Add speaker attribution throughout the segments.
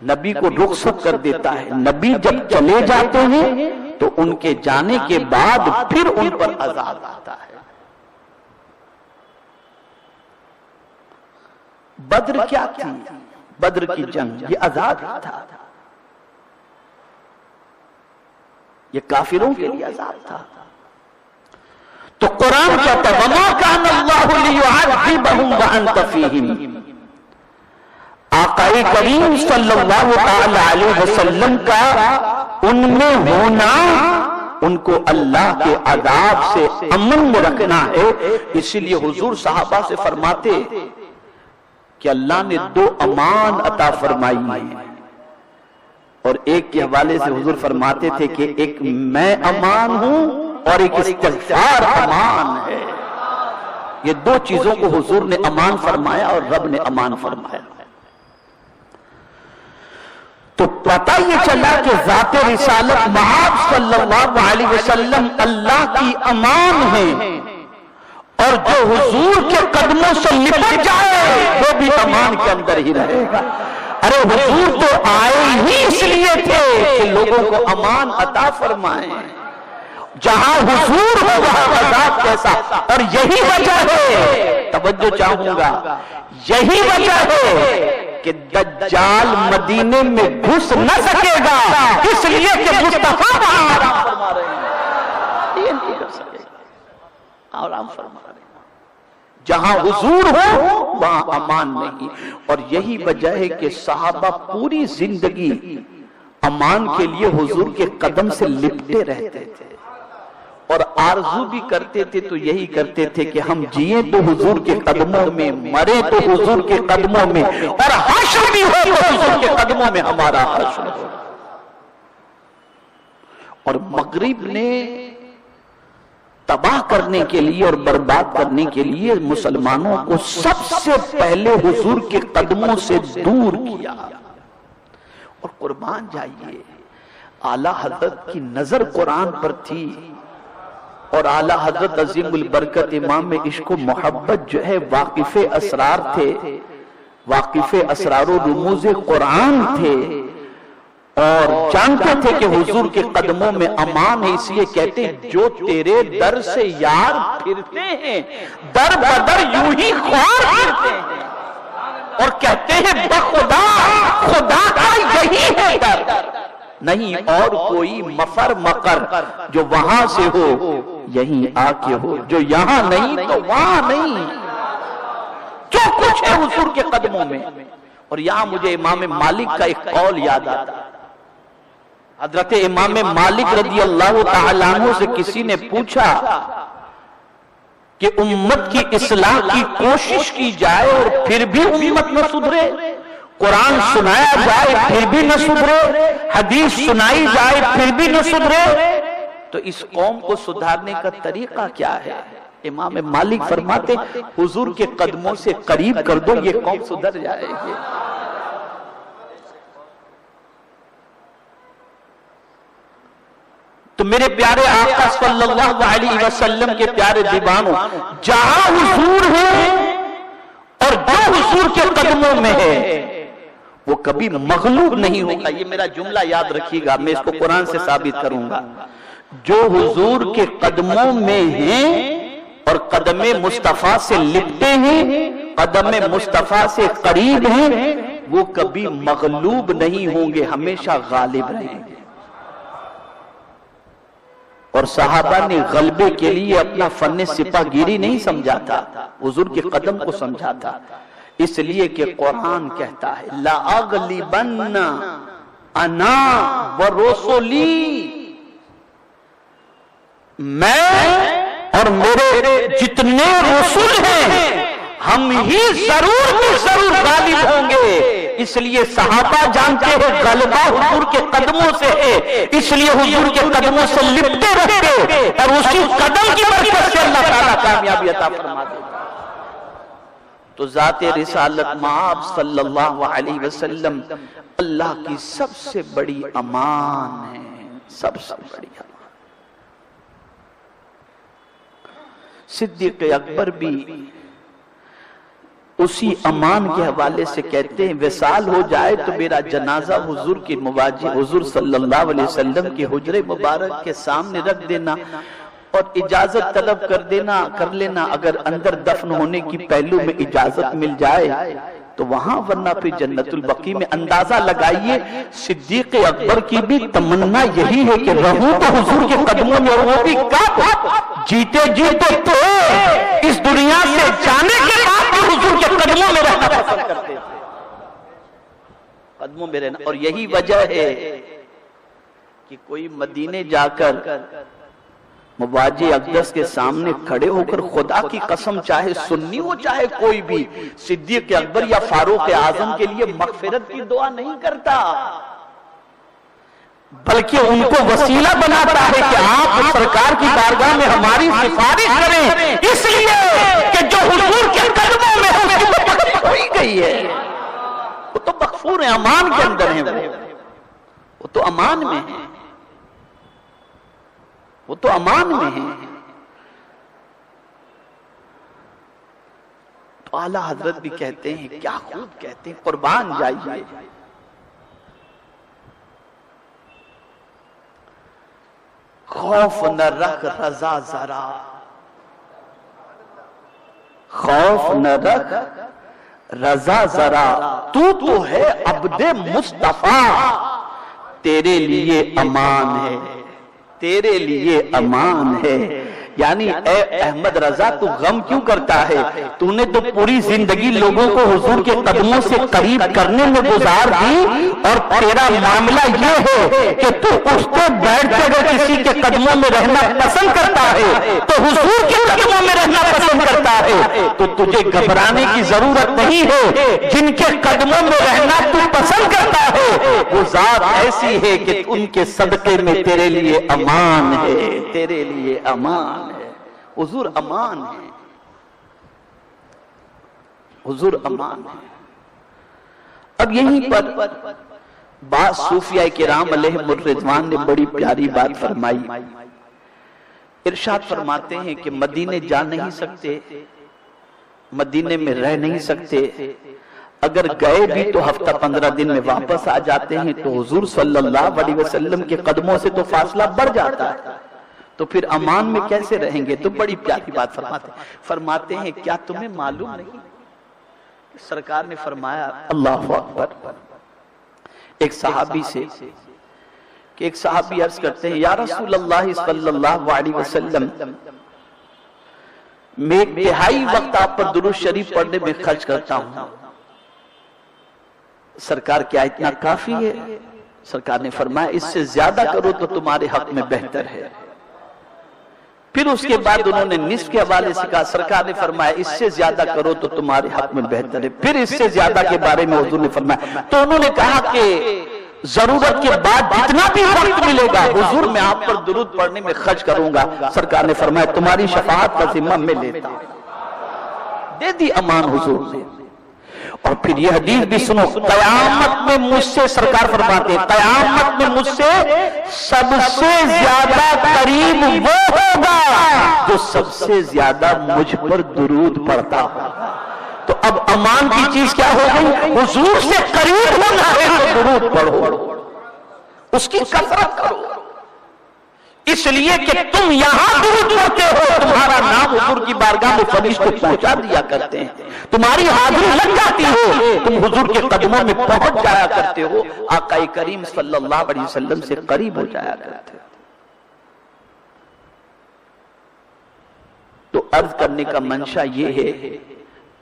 Speaker 1: نبی کو رخصت کر دیتا ہے. نبی جب چلے جاتے ہیں تو ان کے جانے کے بعد پھر ان پر عذاب آتا ہے. بدر کیا تھی؟ بدر کی جنگ یہ عذاب تھا، یہ کافروں کے لیے عذاب تھا. تو قرآن کہتا ہے وَمَا كَانَ اللَّهُ لِيُعَذِّبَهُمْ وَأَنْتَ فِيهِمْ. آقا کریم صلی اللہ تعالی علیہ وسلم کا ان میں ہونا ان کو اللہ کے عذاب سے امن میں رکھنا ہے. اسی لیے حضور صحابہ سے فرماتے کہ اللہ نے 2 امان عطا فرمائی ہیں، اور ایک کے حوالے سے حضور فرماتے تھے کہ ایک میں امان ہوں اور ایک استغفار امان ہے. یہ 2 چیزوں کو حضور نے امان فرمایا اور رب نے امان فرمایا. تو پتہ یہ چلا کہ ذات رسالت محمد صلی اللہ علیہ وسلم اللہ کی امان ہے، اور جو حضور کے قدموں سے لپٹ جائے وہ بھی امان کے اندر ہی رہے گا. ارے حضور تو آئے ہی اس لیے تھے کہ لوگوں کو امان عطا فرمائیں. جہاں حضور ہو وہاں عذاب کیسا. اور یہی وجہ ہے، توجہ چاہوں گا، یہی وجہ ہے کہ دجال مدینے میں گھس نہ سکے گا، اس لیے کہ مصطفیٰ وہاں آرام فرما رہے ہیں. یہ نہیں کر سکے گا، آرام فرما رہے ہیں. جہاں حضور ہو وہاں امان نہیں. اور یہی وجہ ہے کہ صحابہ پوری زندگی امان کے لیے حضور کے قدم سے لپٹے رہتے تھے، اور آرزو بھی کرتے تھے تو یہی کرتے تھے کہ ہم جئیں تو حضور کے قدموں میں، مرے تو حضور کے قدموں میں، اور حشر بھی ہو تو حضور کے قدموں میں ہمارا حشر ہو. اور مغرب نے تباہ کرنے کے لیے اور برباد کرنے کے لیے مسلمانوں کو سب سے پہلے حضور کے قدموں سے دور کیا. اور قربان جائیے، اعلیٰ حضرت کی نظر قرآن پر تھی، اور اعلیٰ حضرت عظیم البرکت امام عشق و محبت جو ہے واقف اسرار تھے، واقف اسرار و رموز قرآن تھے، اور جانتے تھے کہ حضور کے قدموں میں امان ہے. اس لیے کہتے ہیں جو تیرے در سے یار پھرتے ہیں در بدر یوں ہی خوار پھرتے ہیں، اور کہتے ہیں بخدا خدا کا یہی ہے در، نہیں اور کوئی مفر مقر جو وہاں سے ہو یہیں آ کے ہو، جو یہاں نہیں تو وہاں نہیں. جو کچھ ہے حضور کے قدموں میں. اور یہاں مجھے امام مالک کا ایک قول یاد آتا. حضرت امام مالک رضی اللہ تعالیٰ عنہ سے کسی نے پوچھا کہ امت کی اصلاح کی کوشش کی جائے اور پھر بھی امت نہ سدھرے، قرآن سنایا جائے پھر بھی نہ سدھرے، حدیث سنائی جائے پھر بھی نہ سدھرے، تو اس قوم کو سدھارنے کا طریقہ کیا ہے؟ امام مالک فرماتے حضور کے قدموں سے قریب کر دو، یہ قوم سدھر جائے گی. تو میرے پیارے آقا صلی اللہ علیہ وسلم کے پیارے دیوانوں، جہاں حضور ہے اور جو حضور کے قدموں میں ہے وہ کبھی مغلوب نہیں ہوگا. یہ میرا جملہ یاد رکھیے گا، میں اس کو قرآن سے ثابت کروں گا. جو حضور کے قدموں میں ہیں اور قدم مصطفیٰ سے لپٹے ہیں، قدم مصطفیٰ سے قریب ہیں، وہ کبھی مغلوب نہیں ہوں گے، ہمیشہ غالب رہیں گے. اور صحابہ نے غلبے کے لیے اپنا فن سپاہ گیری نہیں سمجھا تھا، حضور کے قدم کو سمجھا تھا. اس لیے کہ قرآن کہتا ہے لَأَغْلِبَنَّ أَنَا وَرُسُلِي، میں اور میرے جتنے رسول ہیں ہم ہی ضرور غالب ہوں گے. اس لیے صحابہ جانتے ہیں غلبہ حضور کے قدموں سے ہے، اس لیے حضور کے قدموں سے لپٹے رہتے، اور اسی قدم کی برکت سے اللہ تعالیٰ کامیابی عطا فرما دے. تو ذات رسالت مآب صلی اللہ علیہ وسلم اللہ کی سب سے بڑی امان ہے، سب سے بڑی امان. صدیق اکبر بھی اسی امان کے حوالے سے کہتے ہیں وصال ہو جائے تو میرا جنازہ حضور کی مواجہ حضور صلی اللہ علیہ وسلم کے حجرے مبارک کے سامنے رکھ دینا اور اجازت طلب کر لینا، اگر اندر دفن ہونے کی پہلو میں اجازت مل جائے تو وہاں، ورنہ پھر جنت البقیع میں۔ اندازہ لگائیے صدیق اکبر کی بھی تمنا یہی ہے کہ رہوں تو حضور کے قدموں میں، اور وہ بھی کب؟ جیتے تو اس دنیا سے جانے کے بعد بھی حضور کے قدموں میں رہنا پسند کرتے ہیں، قدموں میں رہنا۔ اور یہی وجہ ہے کہ کوئی مدینے جا کر مواجہ اقدس کے سامنے کھڑے ہو کر خدا کی قسم، چاہے سنی ہو چاہے کوئی بھی، صدیق اکبر یا فاروق اعظم کے لیے مغفرت کی دعا نہیں کرتا، بلکہ ان کو وسیلہ بناتا ہے کہ آپ سرکار کی بارگاہ میں ہماری سفارش کریں، اس لیے کہ جو حضور کے قدموں میں ہے اس کی مغفرت ہوئی گئی ہے، وہ تو مغفور ہے، امان کے اندر ہے، وہ تو امان میں ہے، وہ تو امان میں ہے۔ تو اعلیٰ حضرت بھی کہتے ہیں، کیا خوب کہتے ہیں، قربان جائیے، خوف نہ رکھ رضا ذرا، خوف نہ رکھ رضا ذرا، تو ہے عبد مصطفیٰ، تیرے لیے امان ہے، تیرے لیے امان ہے۔ یعنی اے احمد رضا، تو غم کیوں کرتا ہے؟ تو نے تو پوری زندگی لوگوں کو حضور کے قدموں سے قریب کرنے میں گزار دی، اور تیرا معاملہ یہ ہے کہ تو اٹھتے بیٹھتے اگر کسی کے قدموں میں رہنا پسند کرتا ہے تو حضور کے قدموں میں رہنا پسند کرتا ہے، تو تجھے گھبرانے کی ضرورت نہیں ہے۔ جن کے قدموں میں رہنا تو پسند کرتا ہے وہ ذات ایسی ہے کہ ان کے صدقے میں تیرے لیے امان ہے، تیرے لیے امان ہے۔ حضور امان ہے، حضور امان ہے۔ اب یہیں پر بعض صوفیاء کرام علیہم الرضوان نے بڑی پیاری بات فرمائی، ارشاد فرماتے ہیں کہ مدینے جا نہیں سکتے، مدینے میں رہ نہیں سکتے، اگر گئے بھی تو ہفتہ 15 دن میں واپس آ جاتے ہیں، تو حضور صلی اللہ علیہ وسلم کے قدموں سے تو فاصلہ بڑھ جاتا ہے، تو پھر امان میں کیسے رہیں گے؟ تو بڑی پیاری بات فرماتے ہیں کیا تمہیں معلوم نہیں؟ سرکار نے فرمایا، اللہ اکبر، ایک صحابی سے کہ ایک صحابی عرض کرتے ہیں، یا رسول اللہ صلی اللہ علیہ وسلم، میں تہائی وقت آپ پر درود شریف پڑھنے میں خرچ کرتا ہوں، سرکار کیا اتنا کافی ہے؟ سرکار نے فرمایا اس سے زیادہ کرو تو تمہارے حق میں بہتر ہے۔ پھر اس کے بعد انہوں نے نصف کے حوالے سے کہا، سرکار نے فرمایا اس سے زیادہ کرو تو تمہارے حق میں بہتر ہے۔ پھر اس سے زیادہ کے بارے میں حضور نے فرمایا، تو انہوں نے کہا کہ ضرورت کے بعد جتنا بھی وقت ملے گا حضور میں آپ پر درود پڑھنے میں خرچ کروں گا۔ سرکار نے فرمایا تمہاری شفاعت کا ذمہ میں لیتا ہوں، دے دی امان حضور نے۔ اور پھر یہ حدیث بھی سنو، قیامت میں مجھ سے، سرکار فرماتے ہیں قیامت میں مجھ سے سب سے زیادہ قریب وہ ہوگا جو سب سے زیادہ مجھ پر درود پڑھتا ہوگا۔ تو اب امان کی چیز کیا ہو گئی؟ حضور سے قریب ہونا ہے تو درود پڑھو، اس کی کثرت کرو، اس لیے کہ تم یہاں درود پڑھتے ہو، تمہارا نام حضور کی بارگاہ میں فرشتے پہنچا دیا کرتے ہیں، تمہاری حاضری لگ جاتی ہے، تم حضور کے قدموں میں پہنچ جایا کرتے ہو، آقا کریم صلی اللہ علیہ وسلم سے قریب ہو جایا کرتے ہو۔ تو عرض کرنے کا منشا یہ ہے،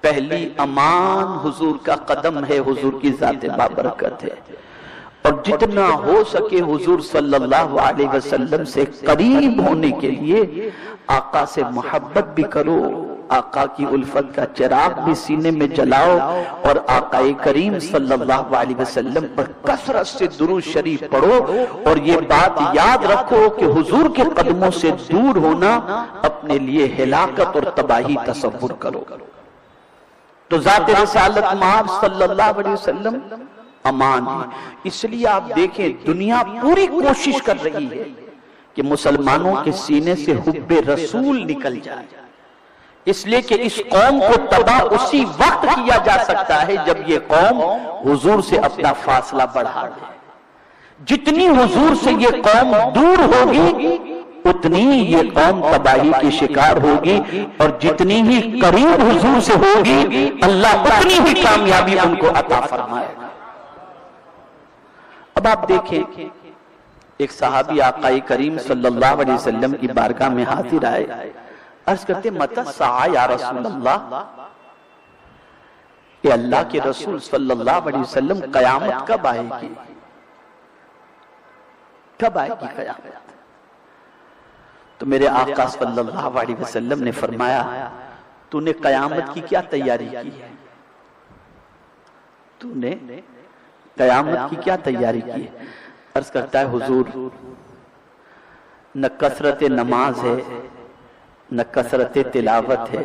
Speaker 1: پہلی امان حضور کا قدم ہے، حضور کی ذات بابرکت ہے، اور جتنا ہو سکے حضور صلی اللہ علیہ وسلم سے قریب ہونے کے لیے آقا سے محبت بھی کرو، آقا کی الفت کا چراغ بھی سینے میں جلاؤ، اور آقا کریم صلی اللہ علیہ وسلم پر کثرت سے درود شریف پڑھو، اور یہ بات یاد رکھو کہ حضور کے قدموں سے دور ہونا اپنے لیے ہلاکت اور تباہی تصور کرو۔ تو ذات رسالت مآب صلی اللہ علیہ وسلم امان ہے۔ اس لیے آپ دیکھیں دنیا پوری کوشش کر رہی ہے کہ مسلمانوں کے سینے سے حب رسول نکل جائے، اس لیے کہ اس قوم کو تباہ اسی وقت کیا جا سکتا ہے جب یہ قوم حضور سے اپنا فاصلہ بڑھا دے. جتنی حضور سے یہ قوم دور ہوگی اتنی یہ قوم تباہی کی شکار ہوگی، اور جتنی ہی قریب حضور سے ہوگی اللہ اتنی ہی کامیابی ان کو عطا فرمائے گا. اب آپ دیکھیں، ایک صحابی آقا کریم صلی اللہ علیہ وسلم کی بارگاہ میں حاضر آئے، عرض کرتے متی الساعہ یا رسول اللہ، کہ اللہ کے رسول صلی اللہ علیہ وسلم قیامت کب آئے گی؟ کب آئے گی قیامت؟ تو میرے آقا صلی اللہ علیہ وسلم نے فرمایا، تو نے قیامت کی کیا تیاری کی ہے؟ تو نے قیامت کی کیا تیاری کی ہے؟ عرض کرتا ہے حضور، نہ کثرت نماز ہے، نہ کثرت تلاوت ہے،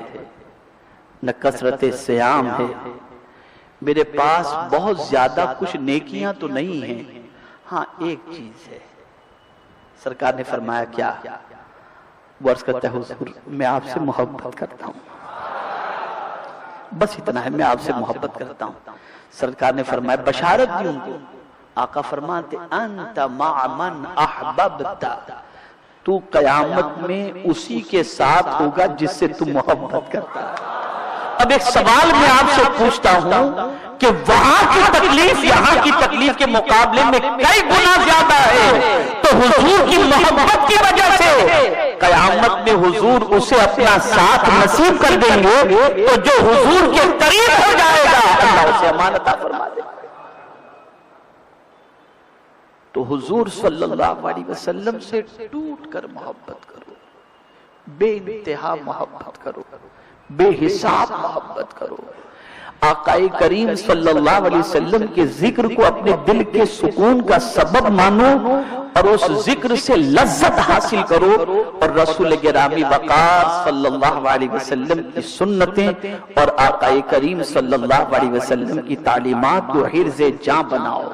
Speaker 1: نہ کثرت سیام ہے، میرے پاس بہت زیادہ کچھ نیکیاں تو نہیں ہیں، ہاں ایک چیز ہے. سرکار نے فرمایا کیا؟ وہ عرض کرتا ہے حضور میں آپ سے محبت کرتا ہوں، بس اتنا ہے، میں آپ سے محبت کرتا ہوں. سرکار نے فرمایا بشارت دی ان کو. آقا فرماتے انت مع من احببت، تو قیامت میں اسی کے ساتھ ہوگا جس سے تو محبت کرتا ہے. اب ایک سوال میں آپ سے پوچھتا ہوں کہ وہاں کی تکلیف یہاں کی تکلیف کے مقابلے میں کئی گنا زیادہ ہے، تو حضور کی محبت کی وجہ سے قیامت میں حضور اسے اپنا ساتھ نصیب کر دیں گے، تو جو حضور کے قریب ہو جائے گا اللہ اسے امان عطا فرما دے گا. تو حضور صلی اللہ علیہ وسلم سے ٹوٹ کر محبت کرو، بے انتہا محبت کرو، بے حساب محبت کرو. آقا کریم صلی اللہ علیہ وسلم کے ذکر کو اپنے دل کے سکون کا سبب مانو، اور اس ذکر سے لذت حاصل کرو، اور رسول گرامی وقار صلی اللہ علیہ وسلم کی سنتیں اور آقا کریم صلی اللہ علیہ وسلم کی تعلیمات کو حرز جاں بناؤ.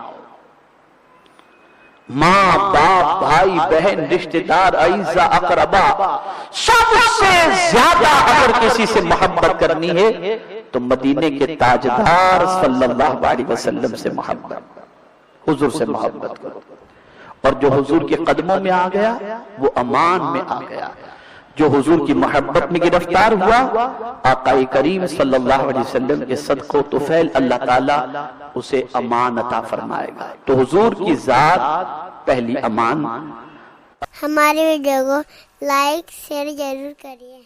Speaker 1: ماں باپ بھائی بہن رشتہ دار اعزا اقربا سب سے زیادہ اگر کسی سے محبت کرنی ہے تو مدینے کے تاجدار صلی اللہ علیہ وسلم سے محبت، حضور سے محبت کرو. اور جو حضور کے قدموں میں آ گیا وہ امان میں آ گیا، جو حضور کی محبت میں گرفتار ہوا آقا کریم صلی اللہ علیہ وسلم کے صدقہ و طفیل اللہ تعالیٰ اسے امان عطا فرمائے گا. تو حضور کی ذات پہلی امان.
Speaker 2: ہماری ویڈیو کو لائک شیئر ضرور کریے.